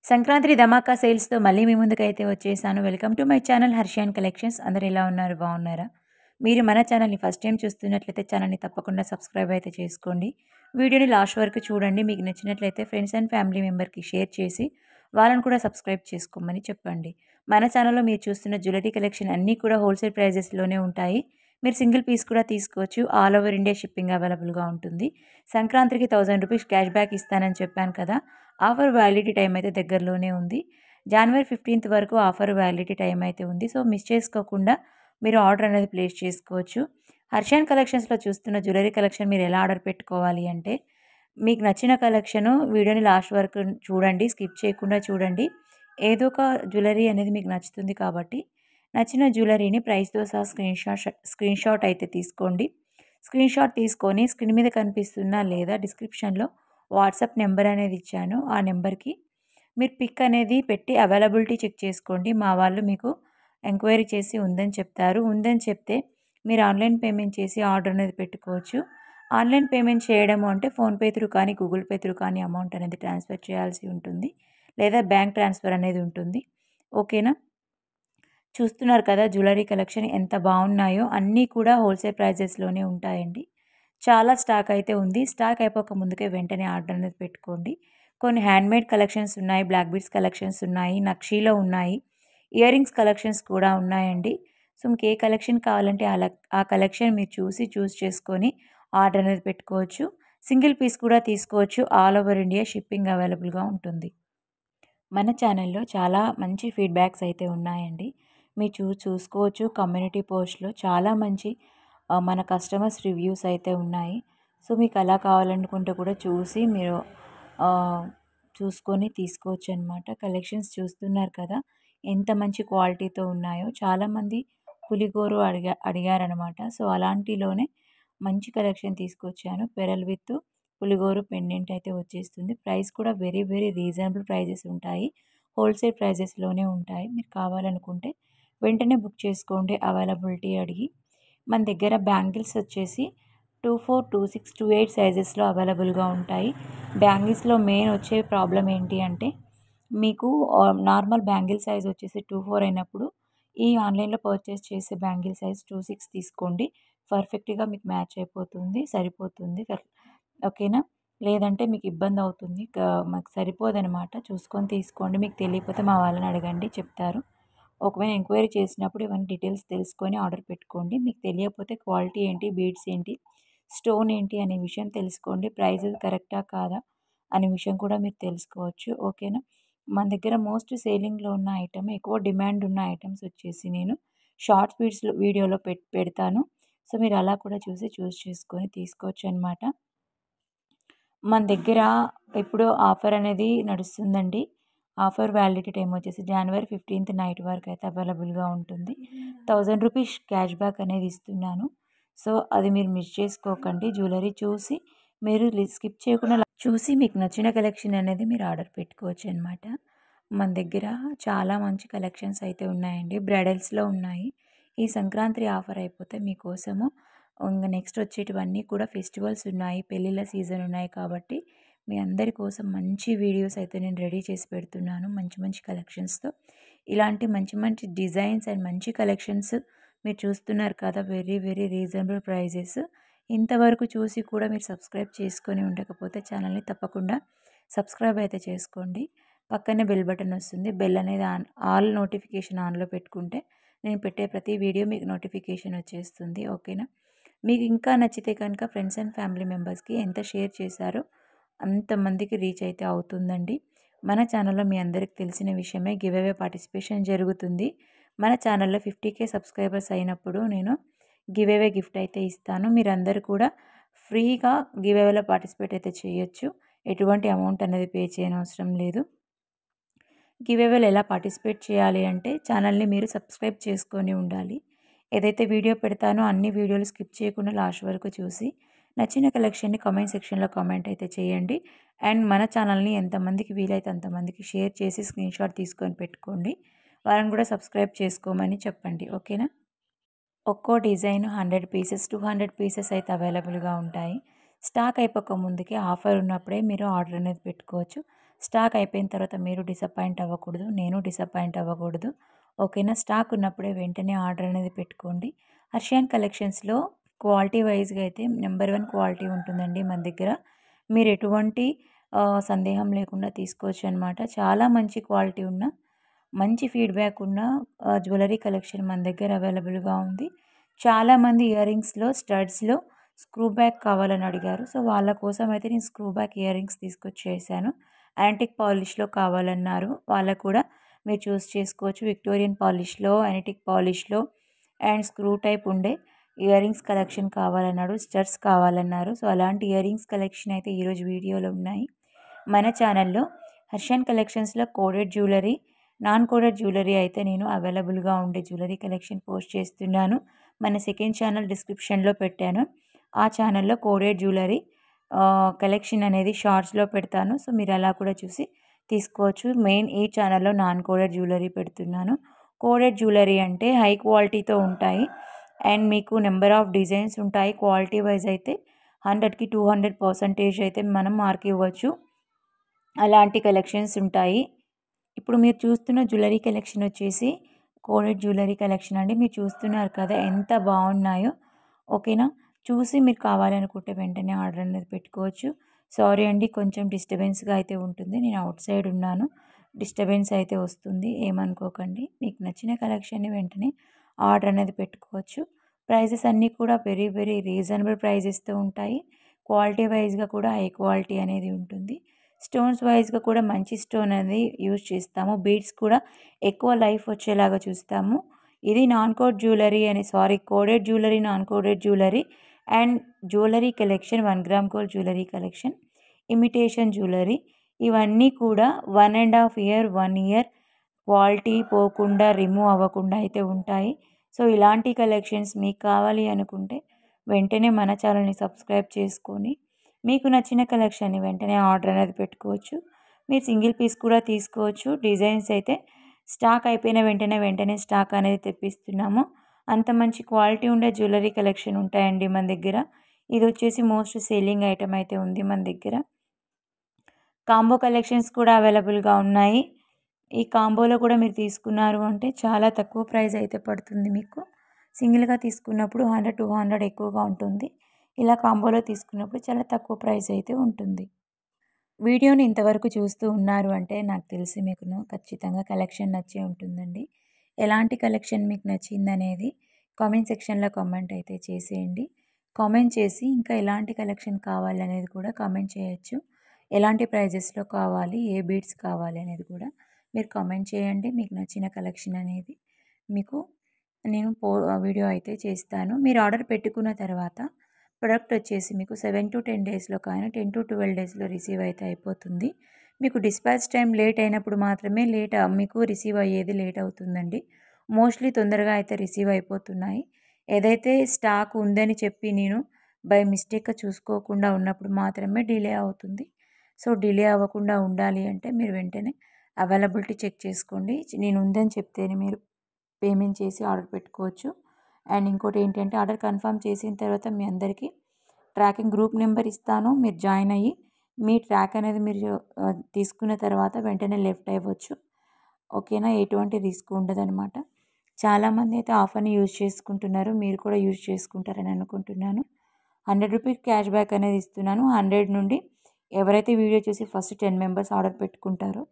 సంక్రాంతి ధమాకా సేల్స్‌తో మళ్ళీ మీ ముందుకైతే వచ్చేసాను. Welcome to my channel Harshiyan collections. అందరూ ఎలా ఉన్నారు? బాగున్నారా? మీరు మన ఛానల్‌ని ఫస్ట్ టైమ్ చూస్తున్నట్లయితే ఛానల్‌ని తప్పకుండా సబ్స్క్రైబ్ అయితే చేసుకోండి. వీడియోని లాస్ట్ వరకు చూడండి. మీకు నచ్చినట్లయితే ఫ్రెండ్స్ అండ్ ఫ్యామిలీ మెంబర్‌కి షేర్ చేసి వాళ్ళని కూడా సబ్స్క్రైబ్ చేసుకోమని చెప్పండి. మన ఛానల్‌లో మీరు చూస్తున్న జ్యువెలరీ కలెక్షన్ అన్నీ కూడా హోల్‌సేల్ ప్రైజెస్‌లోనే ఉంటాయి. మీరు సింగిల్ పీస్ కూడా తీసుకోవచ్చు. ఆల్ ఓవర్ ఇండియా షిప్పింగ్ అవైలబుల్‌గా ఉంటుంది. సంక్రాంతికి ₹1000 క్యాష్ బ్యాక్ ఇస్తానని చెప్పాను కదా! ఆఫర్ వ్యాలిడిటీ టైం అయితే దగ్గరలోనే ఉంది. జనవరి 15థ్ వరకు ఆఫర్ వ్యాలిడిటీ టైం అయితే ఉంది. సో, మిస్ చేసుకోకుండా మీరు ఆర్డర్ అనేది ప్లేస్ చేసుకోవచ్చు. హర్షాన్ కలెక్షన్స్‌లో చూస్తున్న జ్యువెలరీ కలెక్షన్ మీరు ఎలా ఆర్డర్ పెట్టుకోవాలి అంటే, మీకు నచ్చిన కలెక్షను వీడియోని లాస్ట్ వరకు చూడండి. స్కిప్ చేయకుండా చూడండి. ఏదో ఒక జ్యువెలరీ అనేది మీకు నచ్చుతుంది కాబట్టి, నచ్చిన జ్యువెలరీని ప్రైస్‌తో సహా స్క్రీన్‌షాట్ అయితే తీసుకోండి. స్క్రీన్‌షాట్ తీసుకొని స్క్రీన్ మీద కనిపిస్తున్న లేదా డిస్క్రిప్షన్‌లో వాట్సాప్ నెంబర్ అనేది ఇచ్చాను. ఆ నెంబర్‌కి మీరు పిక్ అనేది పెట్టి అవైలబిలిటీ చెక్ చేసుకోండి. మా వాళ్ళు మీకు ఎంక్వైరీ చేసి ఉందని చెప్తారు. ఉందని చెప్తే మీరు ఆన్‌లైన్ పేమెంట్ చేసి ఆర్డర్ అనేది పెట్టుకోవచ్చు. ఆన్‌లైన్ పేమెంట్ చేయడము అంటే ఫోన్‌పే త్రూ కానీ, గూగుల్ పే త్రూ కానీ అమౌంట్ అనేది ట్రాన్స్‌ఫర్ చేయాల్సి ఉంటుంది. లేదా బ్యాంక్ ట్రాన్స్‌ఫర్ అనేది ఉంటుంది. ఓకేనా? చూస్తున్నారు కదా జ్యువెలరీ కలెక్షన్ ఎంత బాగున్నాయో. అన్నీ కూడా హోల్‌సేల్ ప్రైజెస్‌లోనే ఉంటాయండి. చాలా స్టాక్ అయితే ఉంది. స్టాక్ అయిపోక ముందుకే వెంటనే ఆర్డర్ అనేది పెట్టుకోండి. కొన్ని హ్యాండ్‌మేడ్ కలెక్షన్స్ ఉన్నాయి. బ్లాక్ బీడ్స్ కలెక్షన్స్ ఉన్నాయి. నక్షీలో ఉన్నాయి. ఇయర్ రింగ్స్ కలెక్షన్స్ కూడా ఉన్నాయండి. సో, మీకు ఏ కలెక్షన్ కావాలంటే ఆ కలెక్షన్ మీరు చూస్ చేసుకొని ఆర్డర్ అనేది పెట్టుకోవచ్చు. సింగిల్ పీస్ కూడా తీసుకోవచ్చు. ఆల్ ఓవర్ ఇండియా షిప్పింగ్ అవైలబుల్‌గా ఉంటుంది. మన ఛానల్‌లో చాలా మంచి ఫీడ్‌బ్యాక్స్ అయితే ఉన్నాయండి. మీరు చూసుకోవచ్చు కమ్యూనిటీ పోస్ట్‌లో చాలా మంచి మన కస్టమర్స్ రివ్యూస్ అయితే ఉన్నాయి. సో, మీకు అలా కావాలనుకుంటే కూడా చూసి మీరు ఆహ్, చూసుకొని తీసుకోవచ్చనమాట. కలెక్షన్స్ చూస్తున్నారు కదా! ఎంత మంచి క్వాలిటీతో ఉన్నాయో. చాలామంది పులిగోరు అడిగారనమాట. సో, అలాంటిలోనే మంచి కలెక్షన్ తీసుకొచ్చాను. పెరల్ విత్ పులిగోరు పెండెంట్ అయితే వచ్చేస్తుంది. ప్రైస్ కూడా వెరీ వెరీ రీజనబుల్ ప్రైజెస్ ఉంటాయి. హోల్‌సేల్ ప్రైజెస్‌లోనే ఉంటాయి. మీరు కావాలనుకుంటే వెంటనే బుక్ చేసుకోండి అవైలబిలిటీ అడిగి. మన దగ్గర బ్యాంగిల్స్ వచ్చేసి 24, 26, 28 సైజెస్‌లో అవైలబుల్‌గా ఉంటాయి. బ్యాంగిల్స్‌లో మెయిన్ వచ్చే ప్రాబ్లమ్ ఏంటి అంటే మీకు నార్మల్ బ్యాంగిల్ సైజ్ వచ్చేసి 24 అయినప్పుడు ఈ ఆన్‌లైన్‌లో పర్చేస్ చేసే బ్యాంగిల్ సైజ్ 26 తీసుకోండి. పర్ఫెక్ట్‌గా మీకు మ్యాచ్ అయిపోతుంది. సరిపోతుంది. ఓకేనా? లేదంటే మీకు ఇబ్బందవుతుంది. మాకు సరిపోదనమాట. చూసుకొని తీసుకోండి. మీకు తెలియకపోతే మా వాళ్ళని అడగండి చెప్తారు. ఒకవేళ ఎంక్వైరీ చేసినప్పుడు ఇవన్నీ డీటెయిల్స్ తెలుసుకొని ఆర్డర్ పెట్టుకోండి. మీకు తెలియకపోతే క్వాలిటీ ఏంటి, బీడ్స్ ఏంటి, స్టోన్ ఏంటి అనే విషయం తెలుసుకోండి. ప్రైస్ కరెక్టా కాదా అనే విషయం కూడా మీరు తెలుసుకోవచ్చు. ఓకేనా? మన దగ్గర మోస్ట్ సేలింగ్‌లో ఉన్న ఐటెమ్, ఎక్కువ డిమాండ్ ఉన్న ఐటెమ్స్ వచ్చేసి నేను షార్ట్ వీడియోలో పెడతాను. సో, మీరు అలా కూడా చూస్ చేసుకొని తీసుకోవచ్చనమాట. మన దగ్గర ఇప్పుడు ఆఫర్ అనేది నడుస్తుందండి. ఆఫర్ వ్యాలిడిటీ టైమ్ వచ్చేసి జనవరి 15థ్ నైట్ వరకు అయితే అవైలబుల్‌గా ఉంటుంది. ₹1000 క్యాష్ బ్యాక్ అనేది ఇస్తున్నాను. సో, అది మీరు మిస్ చేసుకోకండి. జ్యువెలరీ చూసి మీరు స్కిప్ చేయకుండా చూసి మీకు నచ్చిన కలెక్షన్ అనేది మీరు ఆర్డర్ పెట్టుకోవచ్చనమాట. మన దగ్గర చాలా మంచి కలెక్షన్స్ అయితే ఉన్నాయండి. బ్రైడల్స్‌లో ఉన్నాయి. ఈ సంక్రాంతి ఆఫర్ అయిపోతే మీకోసము నెక్స్ట్ వచ్చేటివన్నీ కూడా ఫెస్టివల్స్ ఉన్నాయి. పెళ్ళిళ్ళ సీజన్ ఉన్నాయి కాబట్టి మీ అందరి కోసం మంచి వీడియోస్ అయితే నేను రెడీ చేసి పెడుతున్నాను. మంచి మంచి కలెక్షన్స్‌తో. ఇలాంటి మంచి మంచి డిజైన్స్ అండ్ మంచి కలెక్షన్స్ మీరు చూస్తున్నారు కదా! Very very reasonable prices. ఇంతవరకు చూసి కూడా మీరు సబ్స్క్రైబ్ చేసుకొని ఉండకపోతే ఛానల్‌ని తప్పకుండా సబ్స్క్రైబ్ అయితే చేసుకోండి. పక్కనే బెల్ బటన్ వస్తుంది. బెల్ అనేది ఆల్ నోటిఫికేషన్ ఆన్‌లో పెట్టుకుంటే నేను పెట్టే ప్రతి వీడియో మీకు నోటిఫికేషన్ వచ్చేస్తుంది. ఓకేనా? మీకు ఇంకా నచ్చితే కనుక ఫ్రెండ్స్ అండ్ ఫ్యామిలీ మెంబర్స్‌కి ఎంత షేర్ చేశారో అంతమందికి రీచ్ అయితే అవుతుందండి. మన ఛానల్‌లో మీ అందరికి తెలిసిన విషయమే గివ్ అవే పార్టిసిపేషన్ జరుగుతుంది. మన ఛానల్‌లో 50K సబ్స్క్రైబర్స్ అయినప్పుడు నేను గివ్ అవే గిఫ్ట్ అయితే ఇస్తాను. మీరందరూ కూడా ఫ్రీగా గివ్ అవేలో పార్టిసిపేట్ అయితే చేయొచ్చు. ఎటువంటి అమౌంట్ అనేది పే చేయనవసరం లేదు. గివ్ అవేలో ఎలా పార్టిసిపేట్ చేయాలి అంటే ఛానల్‌ని మీరు సబ్స్క్రైబ్ చేసుకొని ఉండాలి. ఏదైతే వీడియో పెడతానో అన్ని వీడియోలు స్కిప్ చేయకుండా లాస్ట్ వరకు చూసి నచ్చిన కలెక్షన్‌ని కామెంట్ సెక్షన్‌లో కామెంట్ అయితే చేయండి. అండ్ మన ఛానల్‌ని ఎంతమందికి వీలైతే అంతమందికి షేర్ చేసి స్క్రీన్‌షాట్ తీసుకొని పెట్టుకోండి. వాళ్ళని కూడా సబ్స్క్రైబ్ చేసుకోమని చెప్పండి. ఓకేనా? ఒక్కో డిజైన్ 100 పీసెస్, 200 పీసెస్ అయితే అవైలబుల్‌గా ఉంటాయి. స్టాక్ అయిపోక ముందుకే ఆఫర్ ఉన్నప్పుడే మీరు ఆర్డర్ అనేది పెట్టుకోవచ్చు. స్టాక్ అయిపోయిన తర్వాత మీరు డిసప్పాయింట్ అవ్వకూడదు, నేను డిసప్పాయింట్ అవ్వకూడదు. ఓకేనా? స్టాక్ ఉన్నప్పుడే వెంటనే ఆర్డర్ అనేది పెట్టుకోండి. హర్షియాన్ కలెక్షన్స్‌లో క్వాలిటీ వైస్‌గా అయితే నెంబర్ 1 క్వాలిటీ ఉంటుందండి మన దగ్గర. మీరు ఎటువంటి సందేహం లేకుండా తీసుకోవచ్చు అనమాట. చాలా మంచి క్వాలిటీ ఉన్న, మంచి ఫీడ్‌బ్యాక్ ఉన్న జ్యువెలరీ కలెక్షన్ మన దగ్గర అవైలబుల్‌గా ఉంది. చాలామంది ఇయర్ రింగ్స్‌లో, స్టడ్స్‌లో స్క్రూ బ్యాక్ కావాలని అడిగారు. సో, వాళ్ళ కోసం అయితే నేను స్క్రూ బ్యాక్ ఇయర్ రింగ్స్ తీసుకొచ్చేసాను. యాంటిక్ పాలిష్‌లో కావాలన్నారు. వాళ్ళకు కూడా మీరు చూస్ చేసుకోవచ్చు. విక్టోరియన్ పాలిష్‌లో, యాంటిక్ పాలిష్‌లో అండ్ స్క్రూ టైప్ ఉండే ఇయర్ రింగ్స్ కలెక్షన్ కావాలన్నాడు. స్టడ్స్ కావాలన్నారు. సో, అలాంటి ఇయర్ రింగ్స్ కలెక్షన్ అయితే ఈరోజు వీడియోలో ఉన్నాయి. మన ఛానల్‌లో హర్షియాన్ కలెక్షన్స్‌లో coded jewellery, non coded jewellery అయితే నేను అవైలబుల్‌గా ఉండే జ్యువెలరీ కలెక్షన్ పోస్ట్ చేస్తున్నాను. మన సెకండ్ ఛానల్ డిస్క్రిప్షన్‌లో పెట్టాను. ఆ ఛానల్‌లో కోడెడ్ జ్యువెలరీ కలెక్షన్ అనేది షార్ట్స్‌లో పెడతాను. సో, మీరు అలా కూడా చూసి తీసుకోవచ్చు. మెయిన్ ఈ ఛానల్‌లో నాన్ కోడెడ్ జ్యువెలరీ పెడుతున్నాను. కోడెడ్ జ్యువెలరీ అంటే హై క్వాలిటీతో ఉంటాయి అండ్ మీకు నెంబర్ ఆఫ్ డిజైన్స్ ఉంటాయి. క్వాలిటీ వైజ్ అయితే 100కి 200% అయితే మనం మార్క్ ఇవ్వచ్చు. అలాంటి కలెక్షన్స్ ఉంటాయి. ఇప్పుడు మీరు చూస్తున్న జ్యువెలరీ కలెక్షన్ వచ్చేసి కోడెడ్ జ్యువెలరీ కలెక్షన్ అండి. మీరు చూస్తున్నారు కదా ఎంత బాగున్నాయో. ఓకేనా? చూసి మీరు కావాలనుకుంటే వెంటనే ఆర్డర్ అనేది పెట్టుకోవచ్చు. సారీ అండి, కొంచెం డిస్టర్బెన్స్‌గా అయితే ఉంటుంది. నేను అవుట్ సైడ్ ఉన్నాను. డిస్టర్బెన్స్ అయితే వస్తుంది. ఏమనుకోకండి. మీకు నచ్చిన కలెక్షన్‌ని వెంటనే ఆర్డర్ అనేది పెట్టుకోవచ్చు. ప్రైజెస్ అన్నీ కూడా వెరీ వెరీ రీజనబుల్ ప్రైజెస్‌తో ఉంటాయి. క్వాలిటీ వైస్‌గా కూడా హై క్వాలిటీ అనేది ఉంటుంది. స్టోన్స్ వైస్‌గా కూడా మంచి స్టోన్ అనేది యూజ్ చేస్తాము. బీడ్స్ కూడా ఎక్కువ లైఫ్ వచ్చేలాగా చూస్తాము. ఇది non code jewellery coded jewellery, non coded jewellery and jewellery collection 1 gram gold jewellery collection, imitation jewellery ఇవన్నీ కూడా 1.5 ఇయర్, 1 ఇయర్ క్వాలిటీ పోకుండా, రిమూవ్ అవ్వకుండా అయితే ఉంటాయి. సో, ఇలాంటి కలెక్షన్స్ మీకు కావాలి అనుకుంటే వెంటనే మన ఛానల్‌ని సబ్స్క్రైబ్ చేసుకొని మీకు నచ్చిన కలెక్షన్‌ని వెంటనే ఆర్డర్ అనేది పెట్టుకోవచ్చు. మీరు సింగిల్ పీస్ కూడా తీసుకోవచ్చు. డిజైన్స్ అయితే స్టాక్ అయిపోయిన వెంటనే స్టాక్ అనేది తెప్పిస్తున్నాము. అంత మంచి క్వాలిటీ ఉండే జ్యువెలరీ కలెక్షన్ ఉంటాయండి మన దగ్గర. ఇది వచ్చేసి మోస్ట్ సెల్లింగ్ ఐటెమ్ అయితే ఉంది మన దగ్గర. కాంబో కలెక్షన్స్ కూడా అవైలబుల్‌గా ఉన్నాయి. ఈ కాంబోలో కూడా మీరు తీసుకున్నారు అంటే చాలా తక్కువ ప్రైస్ అయితే పడుతుంది మీకు. సింగిల్‌గా తీసుకున్నప్పుడు 100, 200 ఎక్కువగా ఉంటుంది. ఇలా కాంబోలో తీసుకున్నప్పుడు చాలా తక్కువ ప్రైస్ అయితే ఉంటుంది. వీడియోని ఇంతవరకు చూస్తూ ఉన్నారు అంటే నాకు తెలిసి మీకును ఖచ్చితంగా కలెక్షన్ నచ్చే ఉంటుందండి. ఎలాంటి కలెక్షన్ మీకు నచ్చిందనేది కామెంట్ సెక్షన్‌లో కామెంట్ అయితే చేసేయండి. కామెంట్ చేసి ఇంకా ఎలాంటి కలెక్షన్ కావాలనేది కూడా కామెంట్ చేయొచ్చు. ఎలాంటి ప్రైజెస్‌లో కావాలి, ఏ బీడ్స్ కావాలి అనేది కూడా మీరు కామెంట్ చేయండి. మీకు నచ్చిన కలెక్షన్ అనేది మీకు నేను వీడియో అయితే చేస్తాను. మీరు ఆర్డర్ పెట్టుకున్న తర్వాత ప్రొడక్ట్ వచ్చేసి మీకు 7-10 డేస్‌లో కానీ 10-12 డేస్‌లో రిసీవ్ అయితే అయిపోతుంది. మీకు డిస్పాచ్ టైం లేట్ అయినప్పుడు మాత్రమే మీకు రిసీవ్ అయ్యేది లేట్ అవుతుందండి. మోస్ట్‌లీ తొందరగా అయితే రిసీవ్ అయిపోతున్నాయి. ఏదైతే స్టాక్ ఉందని చెప్పి నేను బై మిస్టేక్‌గా చూసుకోకుండా ఉన్నప్పుడు మాత్రమే డిలే అవుతుంది. సో, డిలే అవ్వకుండా ఉండాలి అంటే మీరు వెంటనే అవైలబిలిటీ చెక్ చేసుకోండి. నేను ఉందని చెప్తేనే మీరు పేమెంట్ చేసి ఆర్డర్ పెట్టుకోవచ్చు. అండ్ ఇంకోటి ఏంటంటే ఆర్డర్ కన్ఫర్మ్ చేసిన తర్వాత మీ అందరికీ ట్రాకింగ్ గ్రూప్ నెంబర్ ఇస్తాను. మీరు జాయిన్ అయ్యి మీ ట్రాక్ అనేది మీరు తీసుకున్న తర్వాత వెంటనే లెఫ్ట్ అవ్వచ్చు. ఓకేనా? ఎటువంటి రిస్క్ ఉండదనమాట. చాలామంది అయితే ఆఫర్‌ని యూజ్ చేసుకుంటున్నారు. మీరు కూడా యూజ్ చేసుకుంటారని అనుకుంటున్నాను. ₹100 క్యాష్ బ్యాక్ అనేది ఇస్తున్నాను. 100 నుండి ఎవరైతే వీడియో చూసి ఫస్ట్ 10 మెంబర్స్ ఆర్డర్ పెట్టుకుంటారో,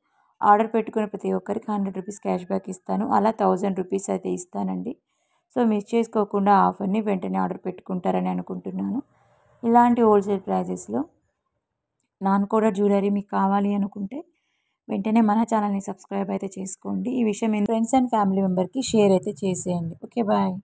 ఆర్డర్ పెట్టుకున్న ప్రతి ఒక్కరికి ₹100 క్యాష్ బ్యాక్ ఇస్తాను. అలా ₹1000 అయితే ఇస్తానండి. సో, మిస్ చేసుకోకుండా ఆఫర్‌ని వెంటనే ఆర్డర్ పెట్టుకుంటారని అనుకుంటున్నాను. ఇలాంటి హోల్సేల్ ప్రైజెస్‌లో నాన్ కోడెడ్ జ్యువెలరీ మీకు కావాలి అనుకుంటే వెంటనే మన ఛానల్‌ని సబ్స్క్రైబ్ అయితే చేసుకోండి. ఈ విషయం మీ ఫ్రెండ్స్ అండ్ ఫ్యామిలీ మెంబర్‌కి షేర్ అయితే చేసేయండి. ఓకే. బాయ్.